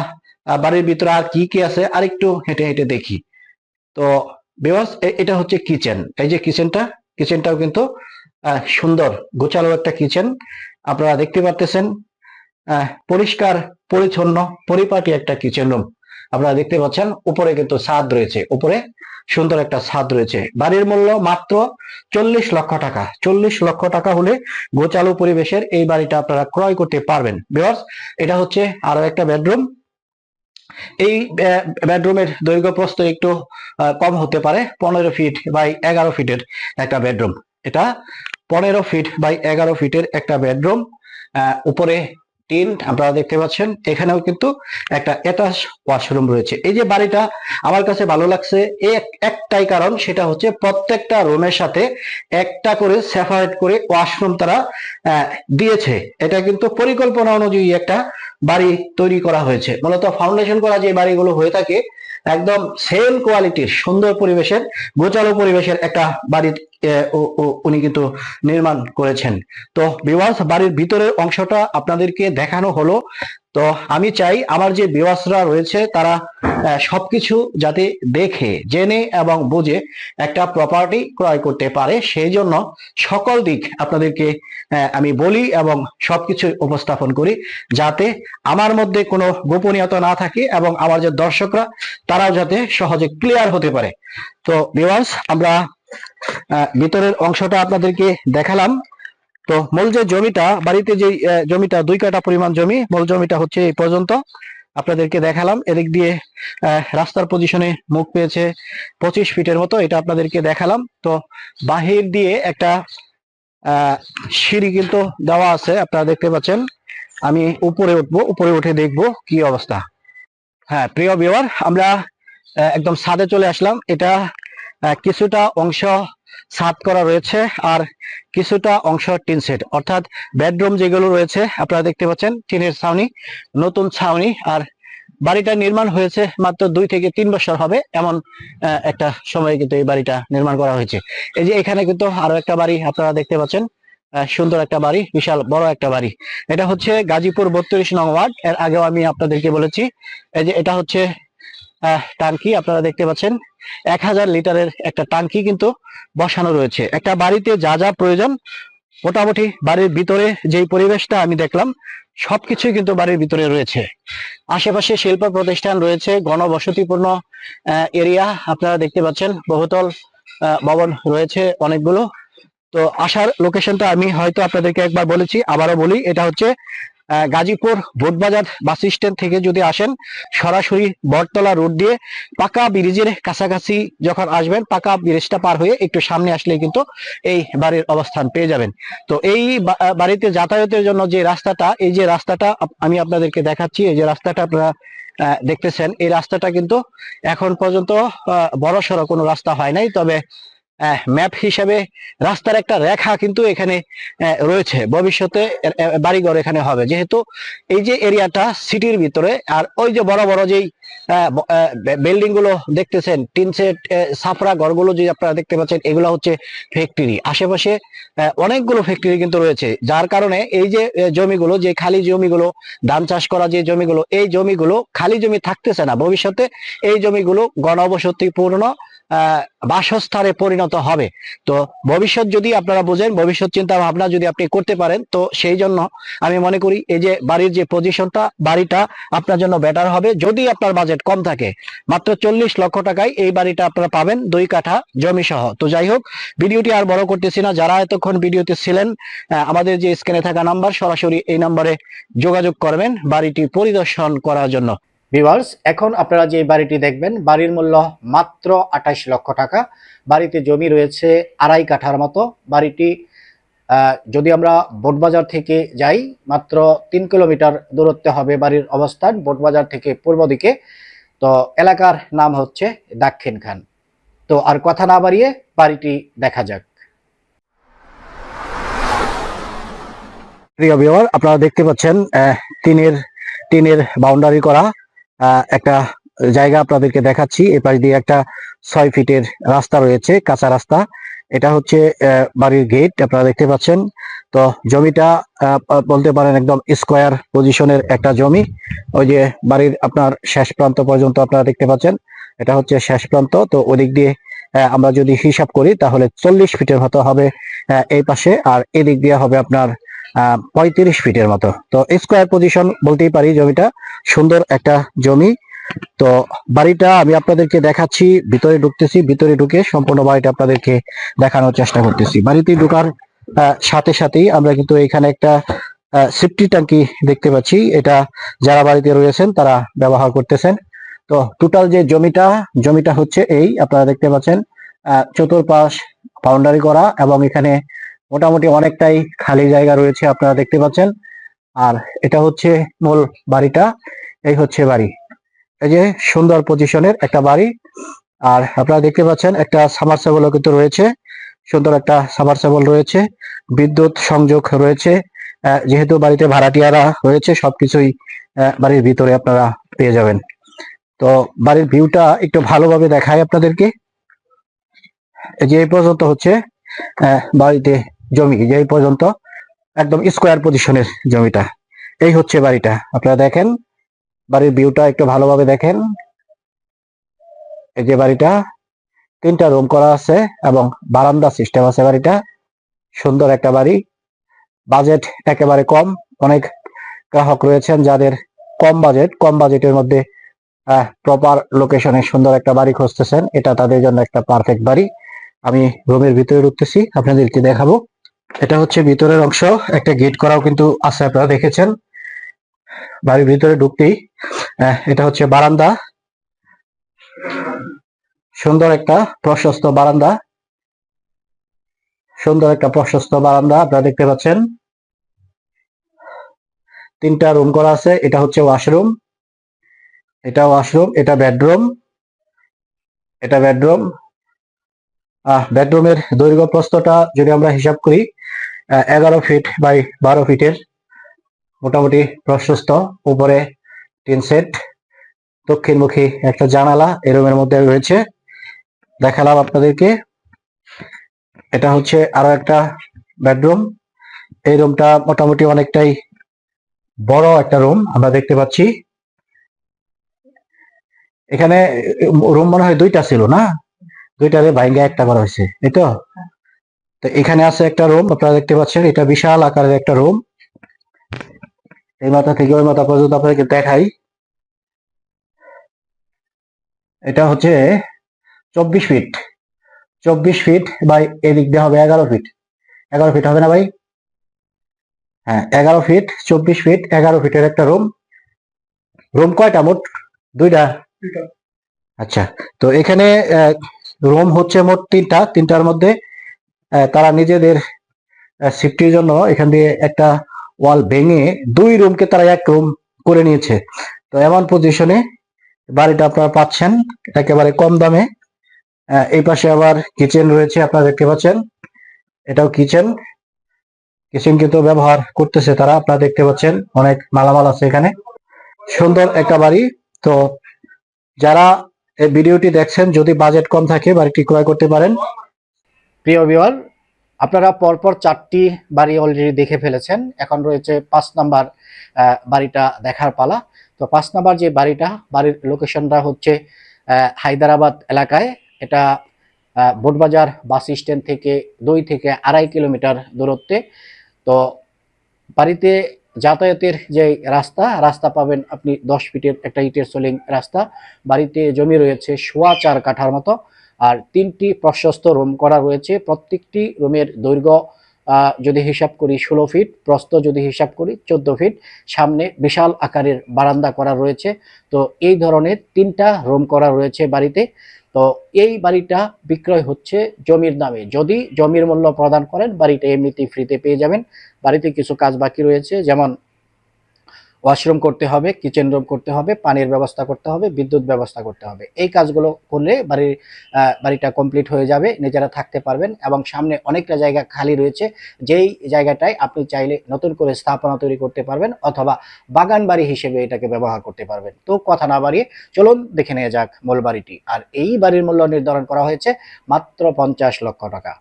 বাড়ির ভিতরে আর কি কি আছে আর একটু হেঁটে হেঁটে দেখি। তো ভিউয়ার্স, এটা হচ্ছে কিচেন। এই যে কিচেনটাও কিন্তু সুন্দর গোছালো একটা কিচেন আপনারা দেখতে পাচ্ছেন। পরিষ্কার পরিচ্ছন্ন পরিপাটি একটা কিচেন রুম আপনারা দেখতে পাচ্ছেন। উপরে কিন্তু ছাদ রয়েছে, উপরে সুন্দর একটা ছাদ রয়েছে। বাড়ির মূল্য মাত্র 40 লক্ষ টাকা। 40 লক্ষ টাকা হলে গোছালো পরিবেশের এই বাড়িটা আপনারা ক্রয় করতে পারবেন। ভিউয়ার্স, এটা হচ্ছে আরো একটা বেডরুম। এই বেডরুমের দৈর্ঘ্য প্রস্থ একটু কম হতে পারে, 15 ফিট বাই 11 ফিটের একটা বেডরুম। এটা 15 ফিট বাই 11 ফিটের একটা বেডরুম। উপরে টিন আপনারা দেখতে পাচ্ছেন। এখানেও কিন্তু একটা অ্যাটাচ ওয়াশরুম রয়েছে। এই যে বাড়িটা আমার কাছে ভালো লাগছে একটাই কারণ, সেটা হচ্ছে প্রত্যেকটা রুমের সাথে একটা করে সেপারেট করে ওয়াশরুম তারা দিয়েছে। এটা কিন্তু পরিকল্পনা অনুযায়ী একটা বাড়ি তৈরি করা হয়েছে। মূলত ফাউন্ডেশন করা যে বাড়িগুলো হয়ে থাকে একদম সেম কোয়ালিটির সুন্দর পরিবেশের গোছালো পরিবেশের একটা বাড়ি উনি কিন্তু নির্মাণ করেছেন। তো ভিউয়ার্স, বাড়ির ভিতরের অংশটা আপনাদেরকে দেখানো হলো। তো আমি চাই আমার যে ভিউয়ার্সরা রয়েছে তারা সবকিছু যাতে দেখে জেনে এবং বুঝে একটা প্রপার্টি ক্রয় করতে পারে, সেই জন্য সকল দিক আপনাদেরকে আমি বলি এবং সবকিছু উপস্থাপন করি, যাতে আমার মধ্যে কোনো গোপনীয়তা না থাকে এবং আমার যে দর্শকরা তারাও যাতে সহজে ক্লিয়ার হতে পারে। তো ভিউয়ার্স, আমরা ভিতরের অংশটা আপনাদেরকে দেখালাম। তো মূল যে জমিটা, বাড়িতে যে জমিটা 2 কাঠা পরিমাণ জমি, মূল জমিটা হচ্ছে এই পর্যন্ত আপনাদেরকে দেখালাম। এদিক দিয়ে রাস্তার পজিশনে মুখ পেয়েছে 25 ফিটের মতো, এটা আপনাদেরকে দেখালাম। তো বাহির দিয়ে একটা সিঁড়ি কিন্তু দেওয়া আছে, আপনারা দেখতে পাচ্ছেন। আমি উপরে উঠবো, উপরে উঠে দেখবো কি অবস্থা। হ্যাঁ প্রিয় ভিউয়ার, আমরা একদম ছাদে চলে আসলাম। এটা কিছুটা অংশ ছাদ করা রয়েছে আর কিছুটা অংশ টিন সেট, অর্থাৎ বেডরুম যেগুলো রয়েছে আপনারা দেখতে পাচ্ছেন টিনের ছাউনি, নতুন ছাউনি। আর বাড়িটা নির্মাণ হয়েছে মাত্র 2 থেকে 3 বছর হবে এমন একটা সময়ে কিন্তু এই বাড়িটা নির্মাণ করা হয়েছে। এই যে এখানে কিন্তু আরো একটা বাড়ি আপনারা দেখতে পাচ্ছেন, সুন্দর একটা বাড়ি, বিশাল বড় একটা বাড়ি। এটা হচ্ছে গাজীপুর 32 নং ওয়ার্ড। এর আগেও আমি আপনাদেরকে বলেছি। এই যে এটা হচ্ছে টাঙ্কি আপনারা দেখতে পাচ্ছেন, 1000 লিটারের একটা টাঙ্কি কিন্তু বসানো রয়েছে। একটা বাড়িতে যা যা প্রয়োজন মোটামুটি বাড়ির ভিতরে যেই পরিবেশটা আমি দেখলাম সবকিছুই কিন্তু বাড়ির ভিতরে রয়েছে। আশেপাশে শিল্প প্রতিষ্ঠান রয়েছে, ঘনবসতিপূর্ণ এরিয়া আপনারা দেখতে পাচ্ছেন, বহুতল ভবন রয়েছে অনেকগুলো। তো আসার লোকেশনটা আমি হয়তো আপনাদেরকে একবার বলেছি, আবারও বলি। এটা হচ্ছে গাজীপুর ভোটবাজার বাস স্ট্যান্ড থেকে যদি আসেন সরাসরি বটতলা রোড দিয়ে পাকা ব্রিজের কাছাকাছি যখন আসবেন, পাকা ব্রিজটা পার হয়ে একটু সামনে আসলে কিন্তু এই বাড়ির অবস্থান পেয়ে যাবেন। তো এই বাড়িতে যাতায়াতের জন্য যে রাস্তাটা, এই যে রাস্তাটা আমি আপনাদেরকে দেখাচ্ছি, এই যে রাস্তাটা আপনারা দেখতেছেন, এই রাস্তাটা কিন্তু এখন পর্যন্ত বড়সড় কোনো রাস্তা হয় নাই, তবে ম্যাপ হিসেবে রাস্তার একটা রেখা কিন্তু এখানে রয়েছে। ভবিষ্যতে বাড়িঘর এখানে হবে, যেহেতু এই যে এরিয়াটা সিটির ভিতরে। আর ওই যে বড় বড় যেই বিল্ডিং গুলো দেখতেছেন, টিন সেট সাফরা ঘরগুলো যে আপনারা দেখতে পাচ্ছেন, এগুলো হচ্ছে ফ্যাক্টরি। আশেপাশে অনেকগুলো ফ্যাক্টরি কিন্তু রয়েছে, যার কারণে এই যে জমিগুলো, যে খালি জমিগুলো, ধান চাষ করা যে জমিগুলো, এই জমিগুলো খালি জমি থাকতেছে না। ভবিষ্যতে এই জমিগুলো ঘনবসতিপূর্ণ বাসস্থানে পরিণত হবে। তো ভবিষ্যৎ যদি আপনারা বোঝেন, ভবিষ্যৎ চিন্তা ভাবনা যদি আপনি করতে পারেন, তো সেই জন্য আমি মনে করি এই যে বাড়ির যে পজিশনটা, বাড়িটা আপনার জন্য বেটার হবে। যদি আপনার বাজেট কম থাকে, মাত্র 40 লক্ষ টাকায় এই বাড়িটা আপনারা পাবেন 2 কাঠা জমি সহ। তো যাই হোক, ভিডিওটি আর বড় করতেছি না। যারা এতক্ষণ ভিডিওতে ছিলেন, আমাদের যে স্ক্রিনে থাকা নাম্বার, সরাসরি এই নাম্বারে যোগাযোগ করবেন বাড়িটি পরিদর্শন করার জন্য। ভিউয়ার্স, এখন আপনারা যে বাড়িটি দেখবেন, বাড়ির মূল্য মাত্র 28 লক্ষ টাকা। বাড়িতে জমি রয়েছে 2.5 কাঠার মতো। বাড়িটি যদি আমরা বোটবাজার থেকে যাই, মাত্র 3 কিলোমিটার দূরত্বে হবে বাড়ির অবস্থান, বোটবাজার থেকে পূর্ব দিকে। তো এলাকার নাম হচ্ছে দাক্ষিণ খান। তো আর কথা না বাড়িয়ে বাড়িটি দেখা যাক। প্রিয় ভিউয়ার, আপনারা দেখতে পাচ্ছেন টিনের বাউন্ডারি করা একটা জায়গা আপনাদেরকে দেখাচ্ছি। এ পাশ দিয়ে একটা 6 ফিটের রাস্তা রয়েছে, কাঁচা রাস্তা। এটা হচ্ছে বাড়ির গেট, আপনারা দেখতে পাচ্ছেন। তো জমিটা বলতে পারেন একদম স্কোয়ার পজিশনের একটা জমি। ওই যে বাড়ির আপনার শেষ প্রান্ত পর্যন্ত আপনারা দেখতে পাচ্ছেন, এটা হচ্ছে শেষ প্রান্ত। তো ওদিক দিয়ে আমরা যদি হিসাব করি তাহলে 40 ফিটের মতো হবে এই পাশে, আর এদিক দিয়ে হবে আপনার 35 ফিটের মতো। তো স্কোয়ার পজিশন বলতেই পারি জমিটা, সুন্দর একটা জমি। তো বাড়িটা আমি আপনাদেরকে দেখাচ্ছি, ভিতরে ঢুকতেছি, ভিতরে ঢুকে সম্পূর্ণ বাড়িটা আপনাদেরকে দেখানোর চেষ্টা করতেছি। বাড়িতে ঢোকার সাথে সাথেই আমরা কিন্তু এখানে একটা সেফটি ট্যাঙ্কি দেখতে পাচ্ছি, এটা যারা বাড়িতে রয়েছেন তারা ব্যবহার করতেছেন। তো টোটাল যে জমিটা হচ্ছে এই আপনারা দেখতে পাচ্ছেন, চতুর্পাশ বাউন্ডারি করা, এবং এখানে মোটামুটি অনেকটাই খালি জায়গা রয়েছে আপনারা দেখতে পাচ্ছেন। আর এটা হচ্ছে মূল বাড়িটা, এই হচ্ছে বাড়ি। এই যে সুন্দর পজিশনের একটা বাড়ি। আর আপনারা দেখতে পাচ্ছেন একটা সাবমার্সিবলও কিন্তু রয়েছে, সুন্দর একটা সাবমার্সিবল রয়েছে, বিদ্যুৎ সংযোগ রয়েছে। যেহেতু বাড়িতে ভাড়াটিয়ারা রয়েছে, সবকিছুই বাড়ির ভিতরে আপনারা পেয়ে যাবেন। তো বাড়ির ভিউটা একটু ভালোভাবে দেখাই আপনাদেরকে। এই যে এই পর্যন্ত হচ্ছে বাড়িতে জমি, যে এই পর্যন্ত একদম স্কোয়ার পজিশনের জমিটা, এই হচ্ছে বাড়িটা। আপনারা দেখেন বাড়ির ভিউটা একটু ভালোভাবে দেখেন। এই যে বাড়িটা 3টা রুম করা আছে এবং বারান্দা সিস্টেম আছে। বাড়িটা সুন্দর একটা বাড়ি, বাজেট একেবারে কম। অনেক গ্রাহক রয়েছেন যাদের কম বাজেটের মধ্যে প্রপার লোকেশনে সুন্দর একটা বাড়ি খুঁজতেছেন, এটা তাদের জন্য একটা পারফেক্ট বাড়ি। আমি রুমের ভিতরে ঢুকতেছি, আপনাদেরকে দেখাবো। এটা হচ্ছে ভিতরের অংশ, একটা গেট করাও কিন্তু আছে, আপনারা দেখেছেন। বাড়ির ভিতরে ঢুকতেই এটা হচ্ছে বারান্দা, সুন্দর একটা প্রশস্ত বারান্দা, আপনারা দেখতে পাচ্ছেন। 3টা রুম করা আছে, এটা হচ্ছে ওয়াশরুম, এটা বেডরুম, বেডরুমের দৈর্ঘ্য প্রস্থটা যদি আমরা হিসাব করি 11 ফিট বাই 12 ফিটের মোটামুটি প্রশস্ত। উপরে 3 সেট, দক্ষিণমুখী একটা জানালা এই রুমের মধ্যে রয়েছে, দেখালাম আপনাদেরকে। এটা হচ্ছে আরো একটা বেডরুম। এই রুমটা মোটামুটি অনেকটাই বড় একটা রুম আমরা দেখতে পাচ্ছি। এখানে রুম মনে হয় 2টা ছিল না, 2টারে ভাঙ্গা একটা করা হয়েছে, এই তো। তো এখানে আছে একটা রুম, আপনারা দেখতে পাচ্ছেন, এটা বিশাল আকারের একটা রুম। এই মাথা থেকে ওই মাথা পর্যন্ত আপনাদেরকে দেখাই। এটা হচ্ছে 24 ফিট, 24 ফিট বাই এদিক দিয়ে হবে 11 ফিট। 11 ফিট হবে না ভাই? হ্যাঁ, 11 ফিট, 24 ফিট, 11 ফিটের একটা রুম। রুম কয়টা মোট? 2টা। আচ্ছা, তো এখানে রুম হচ্ছে মোট 3টার মধ্যে তারা নিজেদের সেফটির জন্য এখান দিয়ে একটা ওয়াল ভেঙে 2 রুমকে তারা 1 রুম করে নিয়েছে। তো এমন পজিশনে বাড়িটা আপনারা পাচ্ছেন একেবারে কম দামে। এই পাশে আবার কিচেন রয়েছে, আপনারা দেখতে পাচ্ছেন, এটাও কিচেন কিন্তু ব্যবহার করতেছে তারা, আপনারা দেখতে পাচ্ছেন, অনেক মালামাল আছে এখানে। সুন্দর একটা বাড়ি। তো যারা এই ভিডিওটি দেখছেন, যদি বাজেট কম থাকে বাড়িটি ক্রয় করতে পারেন। প্রিয় ভিউয়ার, আপনারা পরপর 4টি বাড়ি অলরেডি দেখে ফেলেছেন, এখন রয়েছে 5 নাম্বার বাড়িটা দেখার পালা। তো 5 নাম্বার যে বাড়িটা, বাড়ির লোকেশনটা হচ্ছে হায়দ্রাবাদ এলাকায়। এটা বোটবাজার বাস স্ট্যান্ড থেকে 2 থেকে 2.5 কিলোমিটার দূরত্বে। তো বাড়িতে যাতায়াতের যে রাস্তা পাবেন আপনি 10 ফিটের একটা ইটের সোলিং রাস্তা। বাড়িতে জমি রয়েছে 4.25 কাঠার মতো, আর 3টি প্রশস্ত রুম করা রয়েছে। প্রত্যেকটি রুমের দৈর্ঘ্য যদি হিসাব করি 16 ফিট, প্রস্থ যদি হিসাব করি 14 ফিট। সামনে বিশাল আকারের বারান্দা করা রয়েছে। তো এই ধরনের 3টা রুম করা রয়েছে বাড়িতে। তো এই বাড়িটা বিক্রয় হচ্ছে জমির দামে। যদি জমির মূল্য প্রদান করেন, বাড়িটা এমনিতেই ফ্রিতে পেয়ে যাবেন। বাড়িতে কিছু কাজ বাকি রয়েছে, যেমন ওয়াশরুম করতে হবে, কিচেন রুম করতে হবে, পানির ব্যবস্থা করতে হবে, বিদ্যুৎ ব্যবস্থা করতে হবে। এই কাজগুলো করলে বাড়িটা কমপ্লিট হয়ে যাবে, নিজেরা থাকতে পারবেন। এবং সামনে অনেকটা জায়গা খালি রয়েছে, যেই জায়গাটায় আপনি চাইলে নতুন করে স্থাপনা তৈরি করতে পারবেন, অথবা বাগান বাড়ি হিসেবে এটাকে ব্যবহার করতে পারবেন। তো কথা না বাড়িয়ে চলুন দেখে নেওয়া যাক মূল বাড়িটি। আর এই বাড়ির মূল্য নির্ধারণ করা হয়েছে মাত্র 50 লক্ষ টাকা।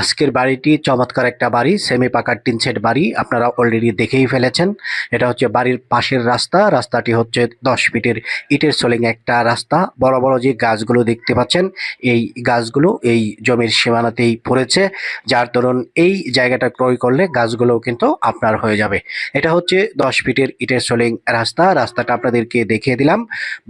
আজকের বাড়িটি চমৎকার একটা বাড়ি, সেমি পাকা টিন শেড বাড়ি। আপনারা অলরেডি দেখেই ফেলেছেন। এটা হচ্ছে বাড়ির পাশের রাস্তা। রাস্তাটি হচ্ছে 10 ফিটের ইটের সোলিং একটা রাস্তা। বড় বড় যে গাছগুলো দেখতে পাচ্ছেন, এই গাছগুলো এই জমির সীমানাতেই পড়েছে, যার দরুন এই জায়গাটা ক্রয় করলে গাছগুলোও কিন্তু আপনার হয়ে যাবে। এটা হচ্ছে 10 ফিটের ইটের সোলিং রাস্তা। রাস্তাটা আপনাদেরকে দেখিয়ে দিলাম।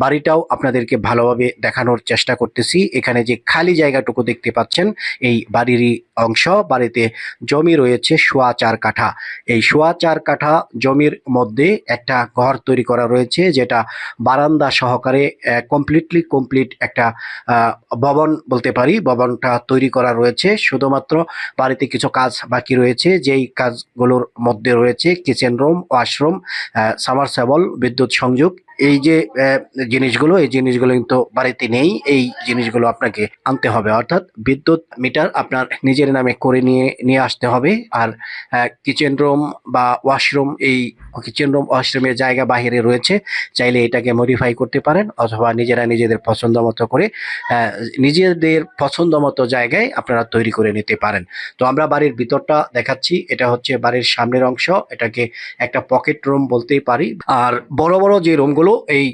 বাড়িটাও আপনাদেরকে ভালোভাবে দেখানোর চেষ্টা করতেছি। এখানে যে খালি জায়গাটুকু দেখতে পাচ্ছেন, এই বাড়িরই অংশ। বাড়িতে জমি রয়েছে 4.25 কাঠা। এই 4.25 কাঠা জমির মধ্যে একটা ঘর তৈরি করা রয়েছে, যেটা বারান্দা সহকারে কমপ্লিট একটা ভবন বলতে পারি। ভবনটা তৈরি করা রয়েছে। শুধুমাত্র বাড়িতে কিছু কাজ বাকি রয়েছে, যেই কাজগুলোর মধ্যে রয়েছে কিচেন রুম, ওয়াশরুম, সামারসেবল, বিদ্যুৎ সংযোগ। এই যে এই জিনিসগুলো কিন্তু বাড়িতে নেই। এই জিনিসগুলো আপনাকে আনতে হবে, অর্থাৎ বিদ্যুৎ মিটার আপনার নিজের নামে করে নিয়ে আসতে হবে। আর কিচেন রুম বা ওয়াশরুম, এই কিচেন রুম ওয়াশরুমের জায়গা বাহিরে রয়েছে। চাইলে এটাকে মডিফাই করতে পারেন, অথবা নিজেদের পছন্দ মতো করে নিজেদের পছন্দ মতো জায়গায় আপনারা তৈরি করে নিতে পারেন। তো আমরা বাড়ির ভিতরটা দেখাচ্ছি। এটা হচ্ছে বাড়ির সামনের অংশ। এটাকে একটা পকেট রুম বলতেই পারি। আর বড় বড় যে রুমগুলো, এই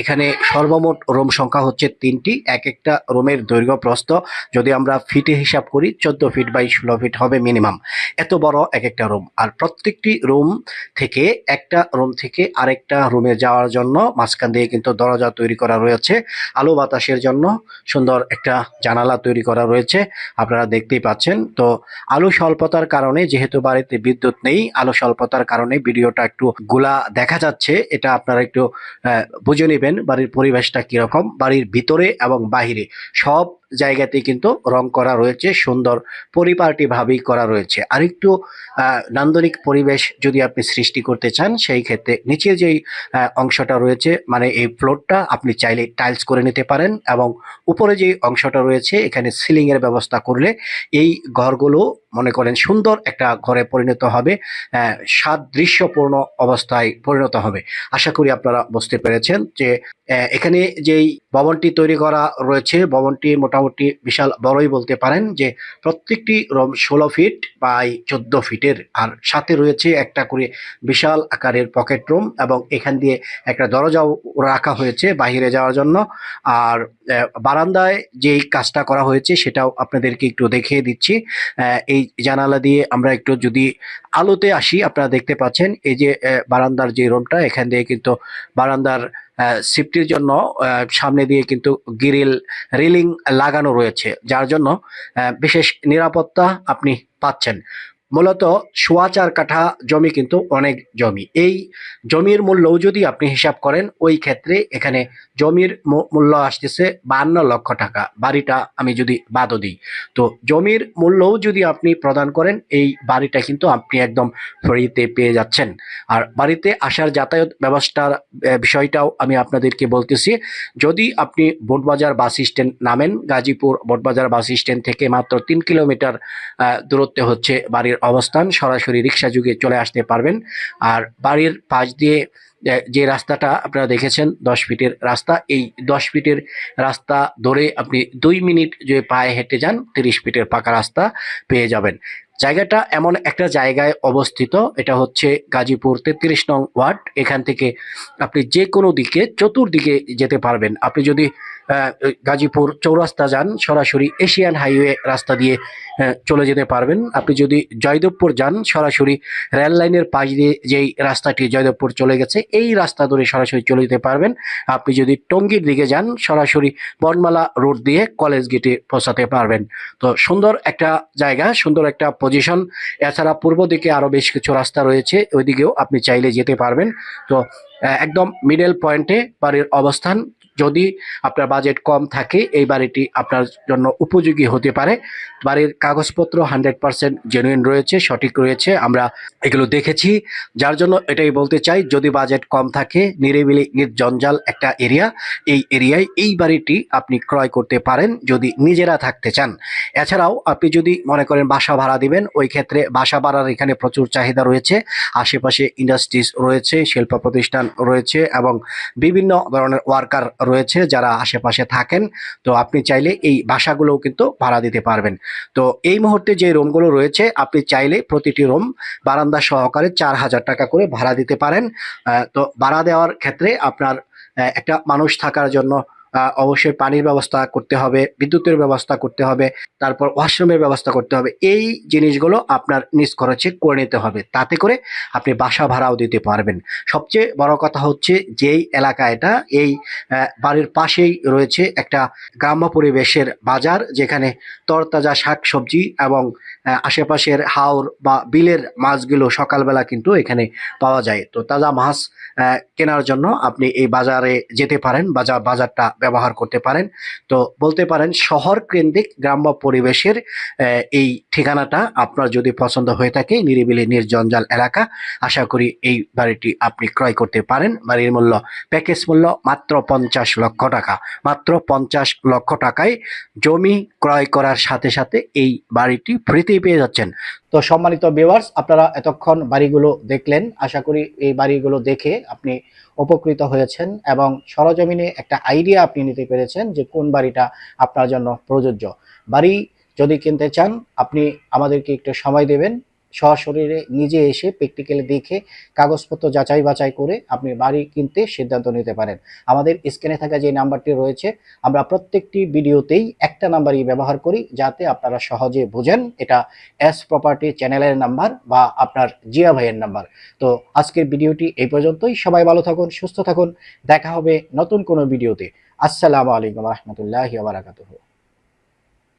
এখানে সর্বমোট রুম সংখ্যা হচ্ছে 3টি। এক একটা রুমের দৈর্ঘ্য প্রস্থ যদি আমরা ফিটে হিসাব করি, 14 ফিট বাই 16 ফিট হবে মিনিমাম। এত বড় এক একটা রুম। আর প্রত্যেকটি রুম থেকে একটা রুম থেকে আরেকটা রুমে যাওয়ার জন্য মাঝখান দিয়ে কিন্তু দরজা তৈরি করা রয়েছে। আলো বাতাসের জন্য সুন্দর একটা জানালা তৈরি করা রয়েছে, আপনারা দেখতেই পাচ্ছেন। তো আলো স্বল্পতার কারণে, যেহেতু বাড়িতে বিদ্যুৎ নেই, আলো স্বল্পতার কারণে ভিডিওটা একটু গোলা দেখা যাচ্ছে। এটা আপনারা একটু বুঝে নেবেন বাড়ির পরিবেশটা কিরকম। বাড়ির ভিতরে এবং বাহিরে সব জায়গাতেই কিন্তু রং করা রয়েছে, সুন্দর পরিপাটি ভাবেই করা রয়েছে। আরেকটু নান্দনিক পরিবেশ যদি আপনি সৃষ্টি করতে চান, সেই ক্ষেত্রে নিচে যেই অংশটা রয়েছে, মানে এই ফ্লোরটা আপনি চাইলে টাইলস করে নিতে পারেন, এবং উপরে যে অংশটা রয়েছে এখানে সিলিং এর ব্যবস্থা করলে এই ঘরগুলো মনে করেন সুন্দর একটা ঘরে পরিণত হবে, সাদৃশ্যপূর্ণ অবস্থায় পরিণত হবে। আশা করি আপনারা বুঝতে পেরেছেন যে এখানে যেই ভবনটি তৈরি করা রয়েছে, ভবনটি মোটামুটি বিশাল বড়ই বলতে পারেন। যে প্রত্যেকটি রুম 16 ফিট বাই 14 ফিটের, আর সাথে রয়েছে একটা করে বিশাল আকারের পকেট রুম, এবং এখান দিয়ে একটা দরজাও রাখা হয়েছে বাহিরে যাওয়ার জন্য। আর বারান্দায় যেই কাজটা করা হয়েছে সেটাও আপনাদেরকে একটু দেখিয়ে দিচ্ছি। এই জানালা দিয়ে আমরা একটু যদি আলোতে আসি, আপনারা দেখতে পাচ্ছেন এই যে বারান্দার যে রুমটা, এখান দিয়ে কিন্তু বারান্দার সেফটির জন্য সামনে দিয়ে কিন্তু গ্রিল রেলিং লাগানো রয়েছে, যার জন্য বিশেষ নিরাপত্তা আপনি পাচ্ছেন। মূলত 4.25 কাঠা জমি কিন্তু অনেক জমি। এই জমির মূল্যও যদি আপনি হিসাব করেন, ওই ক্ষেত্রে এখানে জমির মূল্য আসতেছে 52 লক্ষ টাকা। বাড়িটা আমি যদি বাদও দিই, তো জমির মূল্যও যদি আপনি প্রদান করেন, এই বাড়িটা কিন্তু আপনি একদম ফ্রিতে পেয়ে যাচ্ছেন। আর বাড়িতে আসার যাতায়াত ব্যবস্থার বিষয়টাও আমি আপনাদেরকে বলতেছি। যদি আপনি বোটবাজার বাস স্ট্যান্ড নামেন, গাজীপুর বোটবাজার বাস স্ট্যান্ড থেকে মাত্র 3 কিলোমিটার দূরত্বে হচ্ছে বাড়ির অবস্থান। সরাসরি রিক্সা যুগে চলে আসতে পারবেন। আর বাড়ির পাশ দিয়ে যে রাস্তাটা আপনারা দেখেছেন, 10 ফিটের রাস্তা, এই 10 ফিটের রাস্তা ধরে আপনি 2 মিনিট যে পায়ে হেঁটে যান, 30 ফিটের পাকা রাস্তা পেয়ে যাবেন। জায়গাটা এমন একটা জায়গায় অবস্থিত, এটা হচ্ছে গাজীপুর 33 নং ওয়ার্ড। এখান থেকে আপনি যে কোনো দিকে চতুর্দিকে যেতে পারবেন। আপনি যদি গাজীপুর চৌরাস্তা যান, সরাসরি এশিয়ান হাইওয়ে রাস্তা দিয়ে চলে যেতে পারবেন। আপনি যদি জয়দেবপুর যান, সরাসরি রেল লাইনের পাশ দিয়ে যেই রাস্তাটি জয়দেবপুর চলে গেছে, এই রাস্তা ধরে সরাসরি চলে যেতে পারবেন। আপনি যদি টঙ্গীর দিকে যান, সরাসরি বনমালা রোড দিয়ে কলেজ গেটে পৌঁছাতে পারবেন। তো সুন্দর একটা জায়গা, সুন্দর একটা পজিশন। এছাড়া পূর্ব দিকে আরো বেশ কিছু রাস্তা রয়েছে, ওইদিকেও আপনি চাইলে যেতে পারবেন। তো একদম মিডল পয়েন্টে বাড়ির অবস্থান। যদি আপনার বাজেট কম থাকে, এই বাড়িটি আপনার জন্য উপযোগী হতে পারে। বাড়ির কাগজপত্র 100% জেনুইন রয়েছে, সঠিক রয়েছে, আমরা এগুলো দেখেছি। যার জন্য এটাই বলতে চাই, যদি বাজেট কম থাকে, নিরিবিলি নির্জঞ্জাল একটা এরিয়া, এই এরিয়ায় এই বাড়িটি আপনি ক্রয় করতে পারেন যদি নিজেরা থাকতে চান। এছাড়াও আপনি যদি মনে করেন বাসা ভাড়া দিবেন, ওই ক্ষেত্রে বাসা ভাড়ার এখানে প্রচুর চাহিদা রয়েছে। আশেপাশে ইন্ডাস্ট্রিজ রয়েছে, শিল্প প্রতিষ্ঠান রয়েছে, এবং বিভিন্ন ধরনের ওয়ার্কার রয়েছে যারা আশেপাশে থাকেন, তো আপনি চাইলে এই বাসাগুলোও কিন্তু ভাড়া দিতে পারবেন। তো এই মুহূর্তে যে রুমগুলো রয়েছে আপনি চাইলে প্রতিটি রুম বারান্দা সহকারে 4,000 টাকা করে ভাড়া দিতে পারেন। তো ভাড়া দেওয়ার ক্ষেত্রে আপনার একটা মানুষ থাকার জন্য অবশ্যই পানির ব্যবস্থা করতে হবে, বিদ্যুতের ব্যবস্থা করতে হবে, তারপর ওয়াশরুমের ব্যবস্থা করতে হবে। এই জিনিসগুলো আপনার নিজ খরচে করে নিতে হবে। তাতে করে আপনি বাসা ভাড়াও দিতে পারবেন। সবচেয়ে বড় কথা হচ্ছে যেই এলাকা এটা, এই বাড়ির পাশেই রয়েছে একটা গ্রাম্য পরিবেশের বাজার, যেখানে তরতাজা শাকসবজি এবং আশেপাশের হাওর বা বিলের মাছগুলো সকালবেলা কিন্তু এখানে পাওয়া যায়। তো তাজা মাছ কেনার জন্য আপনি এই বাজারে যেতে পারেন, বাজারটা ব্যবহার করতে পারেন। তো বলতে পারেন শহর কেন্দ্রিক গ্রাম্য পরিবেশের এই ঠিকানাটা আপনার যদি পছন্দ হয়ে থাকে, নিরিবিলি নির্জঞ্জাল এলাকা, আশা করি এই বাড়িটি আপনি ক্রয় করতে পারেন। বাড়ির মূল্য, প্যাকেজ মূল্য মাত্র 50 লক্ষ টাকা। মাত্র 50 লক্ষ টাকায় জমি ক্রয় করার সাথে সাথে এই বাড়িটি ফ্রিতেই পেয়ে যাচ্ছেন। তো সম্মানিত ভিউয়ার্স, আপনারা এতক্ষণ বাড়িগুলো দেখলেন। আশা করি এই বাড়িগুলো দেখে আপনি উপকৃত হয়েছেন এবং সরজমিনে একটা আইডিয়া আপনি নিতে পেরেছেন যে কোন বাড়িটা আপনার জন্য প্রযোজ্য। বাড়ি যদি কিনতে চান, আপনি আমাদেরকে একটু সময় দেবেন, সশরীরে নিজে এসে প্র্যাকটিক্যালি দেখে কাগজপত্র যাচাই বাছাই করে আপনি বাড়ি কিনতে সিদ্ধান্ত নিতে পারেন। আমাদের স্ক্রিনে থাকা যে নাম্বারটি রয়েছে, আমরা প্রত্যেকটি ভিডিওতেই একটা নাম্বারই ব্যবহার করি যাতে আপনারা সহজে বুঝেন এটা এস প্রপার্টি চ্যানেলের নাম্বার বা আপনার জিয়া ভাইয়ের নাম্বার। তো আজকের ভিডিওটি এই পর্যন্তই। সবাই ভালো থাকুন, সুস্থ থাকুন। দেখা হবে নতুন কোনো ভিডিওতে। আসসালামু আলাইকুম রহমতুল্লাহি ওয়া বারাকাতুহু।